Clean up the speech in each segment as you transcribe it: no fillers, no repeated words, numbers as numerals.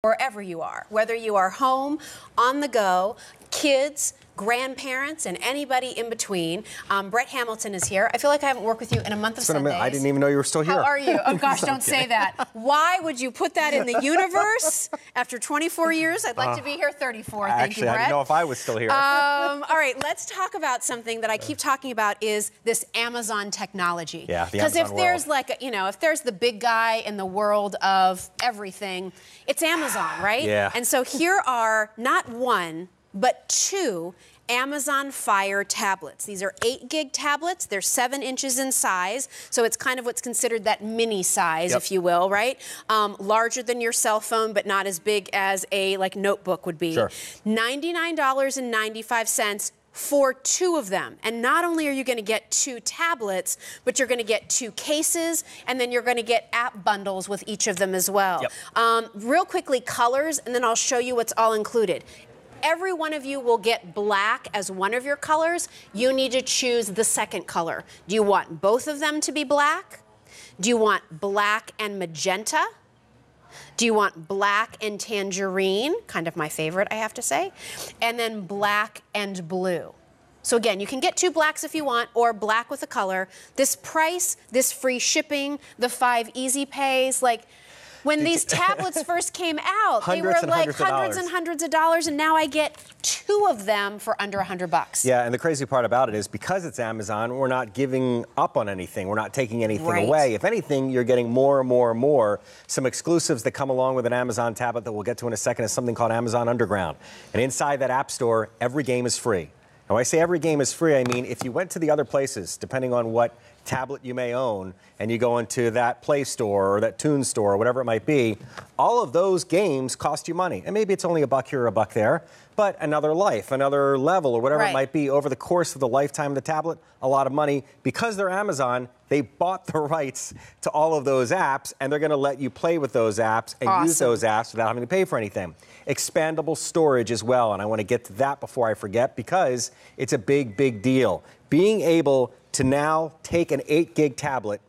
Wherever you are, whether you are home, on the go, kids, grandparents, and anybody in between. Brett Hamilton is here. I feel like I haven't worked with you in a month of Sundays. I didn't even know you were still here. How are you? Oh, gosh, don't say that. Why would you put that in the universe? After 24 years, I'd like to be here 34. Thank you, Brett. I didn't know if I was still here. All right, let's talk about something that I keep talking about is this Amazon technology. Yeah, the Because Amazon if there's world. like, if there's the big guy in the world of everything, it's Amazon, right? Yeah. And so here are not one, but two Amazon Fire tablets. These are 8 gig tablets. They're 7 inches in size, so it's kind of what's considered that mini size, if you will, right? Larger than your cell phone, but not as big as a notebook would be. Sure. $99.95 for 2 of them. And not only are you going to get 2 tablets, but you're going to get 2 cases, and then you're going to get app bundles with each of them as well. Yep. Real quickly, colors, and then I'll show you what's all included. Every one of you will get black as one of your colors. You need to choose the second color. Do you want both of them to be black? Do you want black and magenta? Do you want black and tangerine? Kind of my favorite, I have to say. And then black and blue. So again, you can get 2 blacks if you want, or black with a color. This price, this free shipping, the 5 easy pays, when these tablets first came out, they were like hundreds and hundreds of dollars, and now I get 2 of them for under $100. Yeah, and the crazy part about it is because it's Amazon, we're not giving up on anything. We're not taking anything away. If anything, you're getting more and more and more. Some exclusives that come along with an Amazon tablet that we'll get to in a second is something called Amazon Underground. And inside that app store, every game is free. Now, when I say every game is free, I mean if you went to the other places, depending on what tablet you may own, and you go into that Play Store or that Toon Store or whatever it might be, all of those games cost you money. And maybe it's only $1 here or $1 there, but another life, another level, or whatever it might be over the course of the lifetime of the tablet, a lot of money. Because they're Amazon, they bought the rights to all of those apps, and they're going to let you play with those apps and use those apps without having to pay for anything. Expandable storage as well, and I want to get to that before I forget because it's a big, big deal. Being able to now take an 8 gig tablet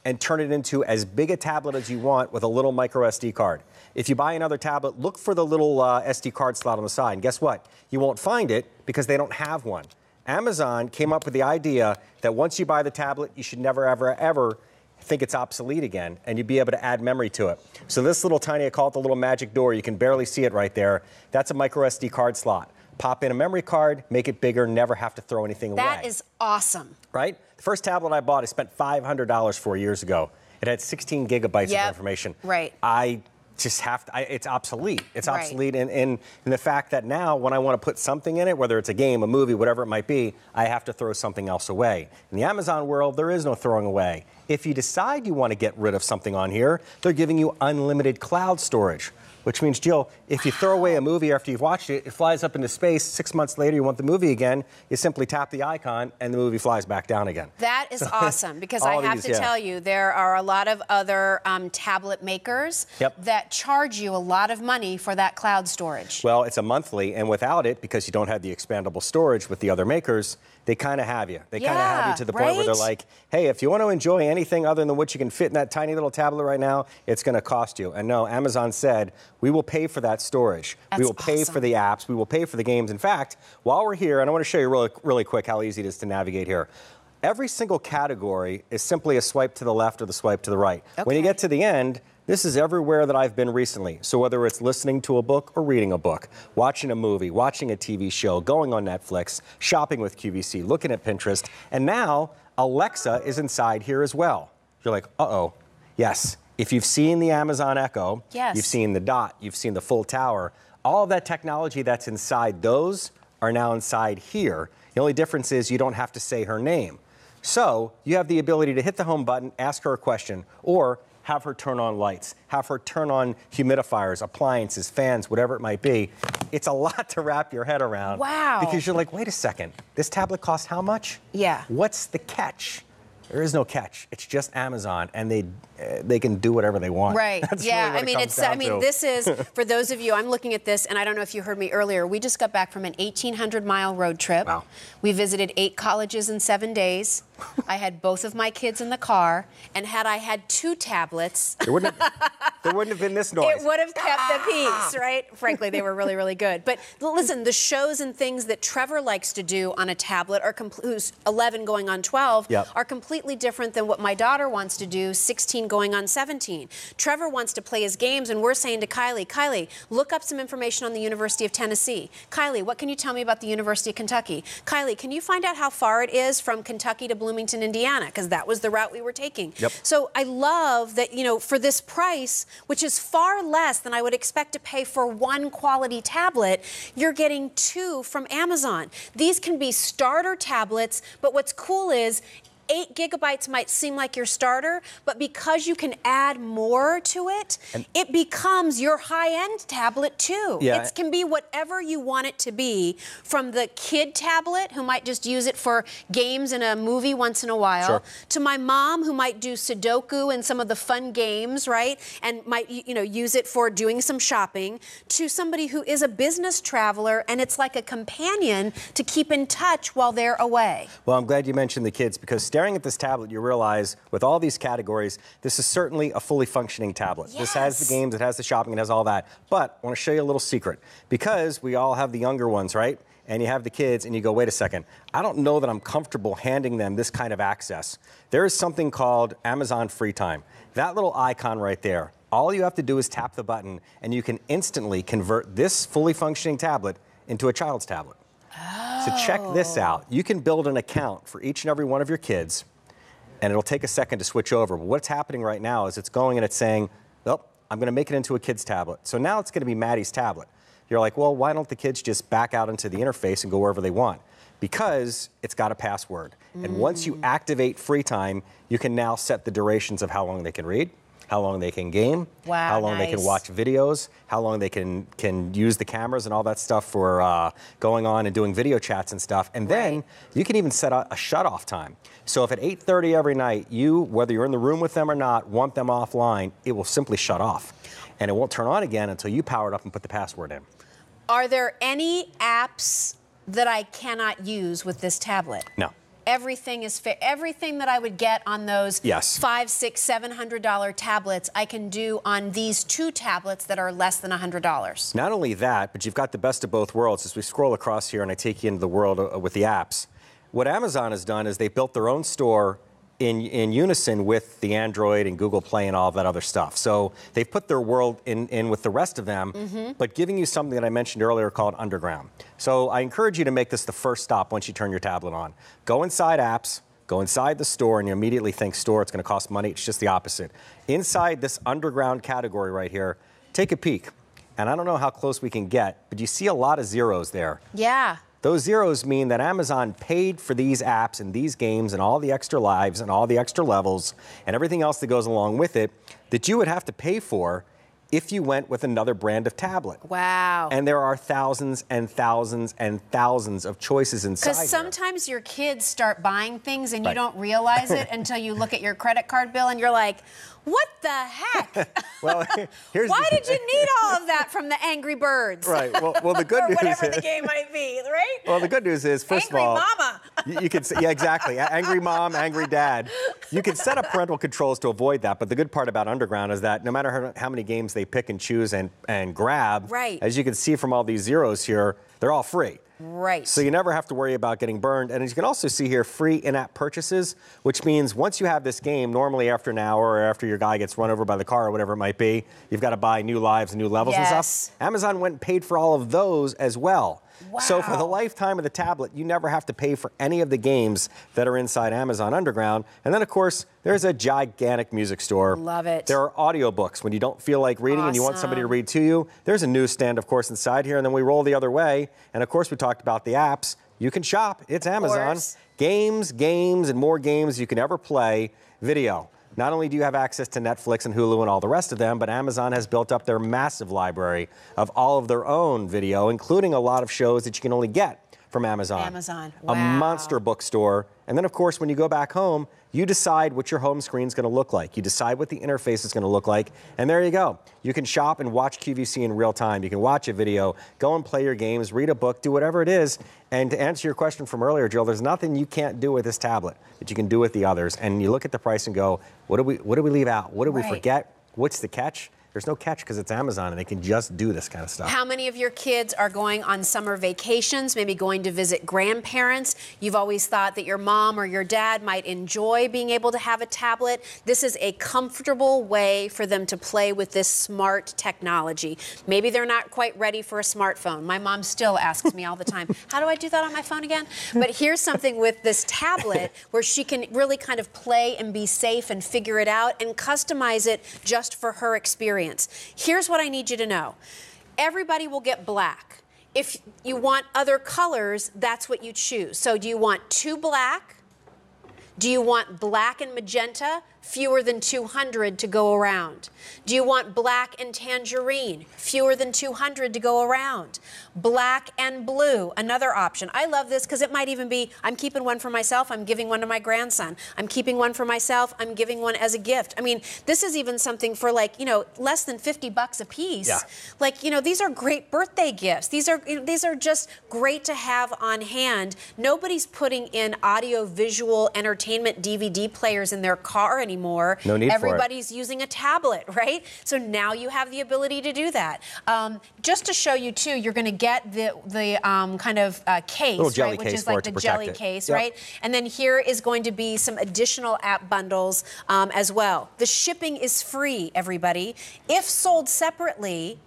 and turn it into as big a tablet as you want with a little micro SD card. If you buy another tablet, look for the little SD card slot on the side. And guess what? You won't find it because they don't have one. Amazon came up with the idea that once you buy the tablet, you should never, ever, ever think it's obsolete again, and you'd be able to add memory to it. So this little tiny, I call it the little magic door. You can barely see it right there. That's a micro SD card slot. Pop in a memory card, make it bigger, never have to throw anything away. That is awesome. Right? The first tablet I bought, I spent $500 4 years ago. It had 16 gigabytes of information. Right. I just have to, it's obsolete. It's obsolete in the fact that now when I want to put something in it, whether it's a game, a movie, whatever it might be, I have to throw something else away. In the Amazon world, there is no throwing away. If you decide you want to get rid of something on here, they're giving you unlimited cloud storage. Which means, Jill, if you throw away a movie after you've watched it, it flies up into space. 6 months later, you want the movie again, you simply tap the icon, and the movie flies back down again. That is awesome, because I have to tell you, there are a lot of other tablet makers that charge you a lot of money for that cloud storage. Well, it's a monthly, and without it, because you don't have the expandable storage with the other makers, they kind of have you. They kind of have you to the point where they're like, hey, if you want to enjoy anything other than what you can fit in that tiny little tablet right now, it's going to cost you. And no, Amazon said, we will pay for that storage. We will pay for the apps. We will pay for the games. In fact, while we're here, and I want to show you really quick how easy it is to navigate here. Every single category is simply a swipe to the left or the swipe to the right. When you get to the end, this is everywhere that I've been recently. So whether it's listening to a book or reading a book, watching a movie, watching a TV show, going on Netflix, shopping with QVC, looking at Pinterest, and now Alexa is inside here as well. You're like, uh-oh. Yes. If you've seen the Amazon Echo, you've seen the Dot, you've seen the full tower, all of that technology that's inside those are now inside here. The only difference is you don't have to say her name. So you have the ability to hit the home button, ask her a question, or have her turn on lights, have her turn on humidifiers, appliances, fans, whatever it might be. It's a lot to wrap your head around. Wow. Because you're like, wait a second, this tablet costs how much? Yeah. What's the catch? There is no catch. It's just Amazon, and they can do whatever they want. Right. That's yeah. really what I mean, it comes down to. this is, for those of you, I'm looking at this, and I don't know if you heard me earlier. We just got back from an 1,800-mile road trip. Wow. We visited 8 colleges in 7 days. I had both of my kids in the car, and had I had 2 tablets, there wouldn't have been this noise. it would have kept the peace, right? Frankly, they were really, really good. But listen, the shows and things that Trevor likes to do on a tablet, who's 11 going on 12, are completely different than what my daughter wants to do, 16 going on 17. Trevor wants to play his games, and we're saying to Kylie, look up some information on the University of Tennessee. Kylie, what can you tell me about the University of Kentucky? Kylie, can you find out how far it is from Kentucky to Bloomington, Indiana? Because that was the route we were taking. So I love that, you know, for this price, which is far less than I would expect to pay for one quality tablet, you're getting 2 from Amazon. These can be starter tablets, but what's cool is 8 gigabytes might seem like your starter, but because you can add more to it, it becomes your high-end tablet too. It can be whatever you want it to be, from the kid tablet who might just use it for games and a movie once in a while, to my mom who might do Sudoku and some of the fun games, right? And might, you know, use it for doing some shopping, to somebody who is a business traveler and it's like a companion to keep in touch while they're away. Well, I'm glad you mentioned the kids, because staring at this tablet, you realize with all these categories, this is certainly a fully functioning tablet. This has the games, it has the shopping, it has all that. But I want to show you a little secret, because we all have the younger ones, right? And you have the kids, and you go, wait a second, I don't know that I'm comfortable handing them this kind of access. There is something called Amazon Free Time. That little icon right there, all you have to do is tap the button, and you can instantly convert this fully functioning tablet into a child's tablet. So check this out. You can build an account for each and every one of your kids, and it'll take a second to switch over. But what's happening right now is it's going and it's saying, oh, I'm going to make it into a kid's tablet. So now it's going to be Maddie's tablet. You're like, well, why don't the kids just back out into the interface and go wherever they want? Because it's got a password. And once you activate Free Time, you can now set the durations of how long they can read, how long they can game, how long they can watch videos, how long they can use the cameras and all that stuff for going on and doing video chats and stuff. And then you can even set a shut-off time. So if at 8:30 every night, you, whether you're in the room with them or not, want them offline, it will simply shut off. And it won't turn on again until you power it up and put the password in. Are there any apps that I cannot use with this tablet? No. Everything is everything that I would get on those $500, $600, $700 tablets, I can do on these 2 tablets that are less than $100. Not only that, but you've got the best of both worlds. As we scroll across here and I take you into the world with the apps, what Amazon has done is they built their own store in unison with the Android and Google Play and all of that other stuff. So they've put their world in with the rest of them, but giving you something that I mentioned earlier called Underground. So I encourage you to make this the first stop once you turn your tablet on. Go inside apps, go inside the store, and you immediately think store, it's going to cost money. It's just the opposite. Inside this Underground category right here, take a peek. And I don't know how close we can get, but you see a lot of zeros there. Yeah. Those zeros mean that Amazon paid for these apps and these games and all the extra lives and all the extra levels and everything else that goes along with it that you would have to pay for if you went with another brand of tablet. Wow. And there are thousands and thousands and thousands of choices inside. Because sometimes your kids start buying things and you don't realize it until you look at your credit card bill and you're like, what the heck? Well, why did you need all of that from the Angry Birds? Right. Well, the good news is, whatever the game might be, right? Well, the good news is, first of all, Mama. You could say, yeah, exactly. Angry mom, angry dad. You can set up parental controls to avoid that. But the good part about Underground is that no matter how many games they pick and choose and grab, as you can see from all these zeros here, they're all free. Right. So you never have to worry about getting burned. And as you can also see here, free in-app purchases, which means once you have this game, normally after an hour or after your guy gets run over by the car or whatever it might be, you've got to buy new lives and new levels and stuff. Amazon went and paid for all of those as well. Wow. So for the lifetime of the tablet, you never have to pay for any of the games that are inside Amazon Underground. And then, of course, there's a gigantic music store. Love it. There are audiobooks when you don't feel like reading and you want somebody to read to you. There's a newsstand, of course, inside here. And then we roll the other way. And, of course, we talked about the apps. You can shop. It's Amazon. Games, and more games you can ever play. Video. Not only do you have access to Netflix and Hulu and all the rest of them, but Amazon has built up their massive library of all of their own video, including a lot of shows that you can only get from Amazon. Wow. A monster bookstore. And then, of course, when you go back home, you decide what your home screen is going to look like. You decide what the interface is going to look like, and there you go. You can shop and watch QVC in real time. You can watch a video, go and play your games, read a book, do whatever it is. And to answer your question from earlier, Jill, there's nothing you can't do with this tablet that you can do with the others. And you look at the price and go, what do we leave out? What do we forget? What's the catch? There's no catch because it's Amazon and they can just do this kind of stuff. How many of your kids are going on summer vacations, maybe going to visit grandparents? You've always thought that your mom or your dad might enjoy being able to have a tablet. This is a comfortable way for them to play with this smart technology. Maybe they're not quite ready for a smartphone. My mom still asks me all the time, how do I do that on my phone again? But here's something with this tablet where she can really kind of play and be safe and figure it out and customize it just for her experience. Here's what I need you to know. Everybody will get black. If you want other colors, that's what you choose. So do you want 2 black? Do you want black and magenta? Fewer than 200 to go around. Do you want black and tangerine? Fewer than 200 to go around. Black and blue, another option. I love this because it might even be, I'm keeping one for myself, I'm giving one to my grandson. I'm keeping one for myself, I'm giving one as a gift. I mean, this is even something for like, less than $50 a piece. Yeah. Like, these are great birthday gifts. These are just great to have on hand. Nobody's putting in audio-visual entertainment DVD players in their car anymore. No need for it. Everybody's using a tablet, right? So now you have the ability to do that. Just to show you too, you're going to get the kind of case, right, which is like the jelly case, right? And then here is going to be some additional app bundles as well. The shipping is free, everybody. If sold separately,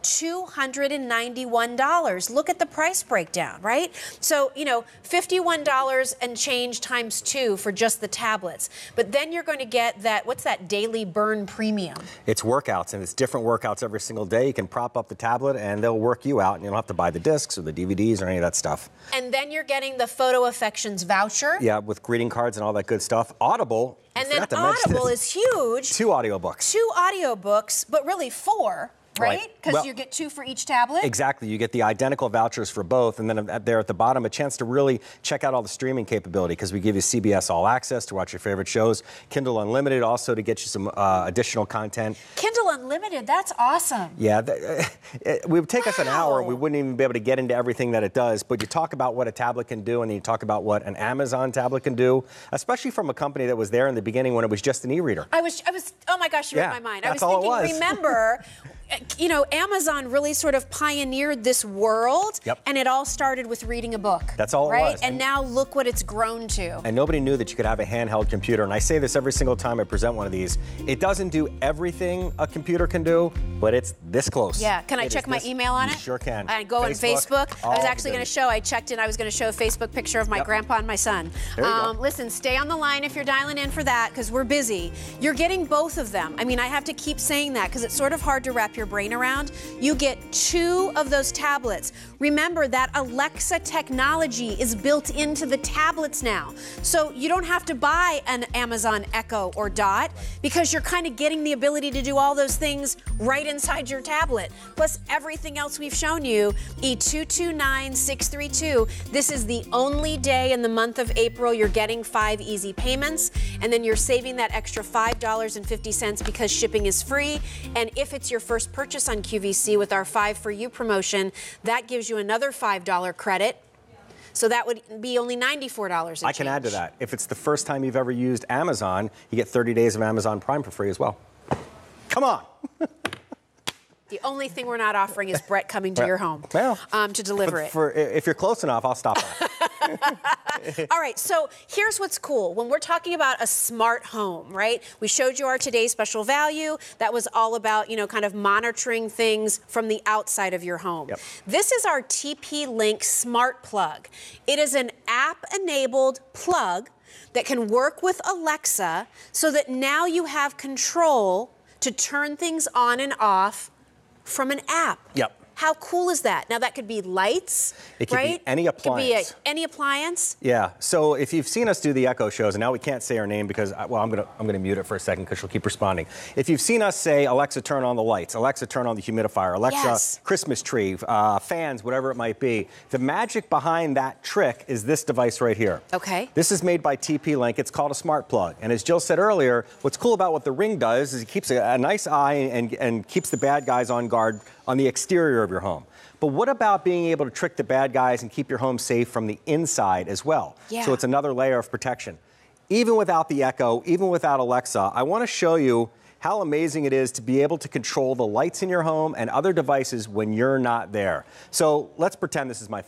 $291. Look at the price breakdown, right? So, $51 and change times 2 for just the tablets. But then you're going to get that, what's that, daily burn premium? It's workouts, and it's different workouts every single day. You can prop up the tablet, and they'll work you out, and you don't have to buy the discs or the DVDs or any of that stuff. And then you're getting the Photo Affections voucher. Yeah, with greeting cards and all that good stuff. Audible. And then Audible is huge. 2 audiobooks. 2 audiobooks, but really 4. Right? Because you get 2 for each tablet? Exactly. You get the identical vouchers for both. And then there at the bottom, a chance to really check out all the streaming capability because we give you CBS All Access to watch your favorite shows. Kindle Unlimited also to get you some additional content. Kindle Unlimited, that's awesome. Yeah. It would take us an hour. We wouldn't even be able to get into everything that it does. But you talk about what a tablet can do, and then you talk about what an Amazon tablet can do, especially from a company that was there in the beginning when it was just an e-reader. I was, oh my gosh, you read my mind. That's I was thinking, all it was. remember, Amazon really sort of pioneered this world, and it all started with reading a book. That's all it was. And now look what it's grown to. And nobody knew that you could have a handheld computer. And I say this every single time I present one of these. It doesn't do everything a computer can do, but it's this close. Yeah. Can I check my email on it? You sure can. I go on Facebook. I was actually going to show, I checked in, I was going to show a Facebook picture of my grandpa and my son. There you go. Listen, stay on the line if you're dialing in for that, because we're busy. You're getting both of them. I mean, I have to keep saying that because it's sort of hard to wrap your brain around. You get 2 of those tablets. Remember that Alexa technology is built into the tablets now. So you don't have to buy an Amazon Echo or Dot because you're kind of getting the ability to do all those things right inside your tablet. Plus everything else we've shown you, E229632. This is the only day in the month of April you're getting 5 easy payments, and then you're saving that extra $5.50 because shipping is free. And if it's your first purchase on QVC with our 5 for You promotion, that gives you another $5 credit. So that would be only $94 I can add to that. If it's the first time you've ever used Amazon, you get 30 days of Amazon Prime for free as well. Come on. The only thing we're not offering is Brett coming to your home to deliver it. If you're close enough, I'll stop by. All right, so here's what's cool. When we're talking about a smart home, right? We showed you our today's special value. That was all about, kind of monitoring things from the outside of your home. This is our TP-Link Smart Plug. It is an app-enabled plug that can work with Alexa so that now you have control to turn things on and off from an app. How cool is that? Now that could be lights, it could right? be any appliance. It could be any appliance. Yeah. So if you've seen us do the Echo shows, and now we can't say her name because, well, I'm gonna mute it for a second because she'll keep responding. If you've seen us say, Alexa, turn on the lights, Alexa, turn on the humidifier, Alexa, yes. Christmas tree, fans, whatever it might be, the magic behind that trick is this device right here. Okay. This is made by TP-Link. It's called a smart plug. And as Jill said earlier, what's cool about what the Ring does is it keeps a nice eye and keeps the bad guys on guard on the exterior of your home. But what about being able to trick the bad guys and keep your home safe from the inside as well? Yeah. So it's another layer of protection. Even without the Echo, even without Alexa, I want to show you how amazing it is to be able to control the lights in your home and other devices when you're not there. So let's pretend this is my phone.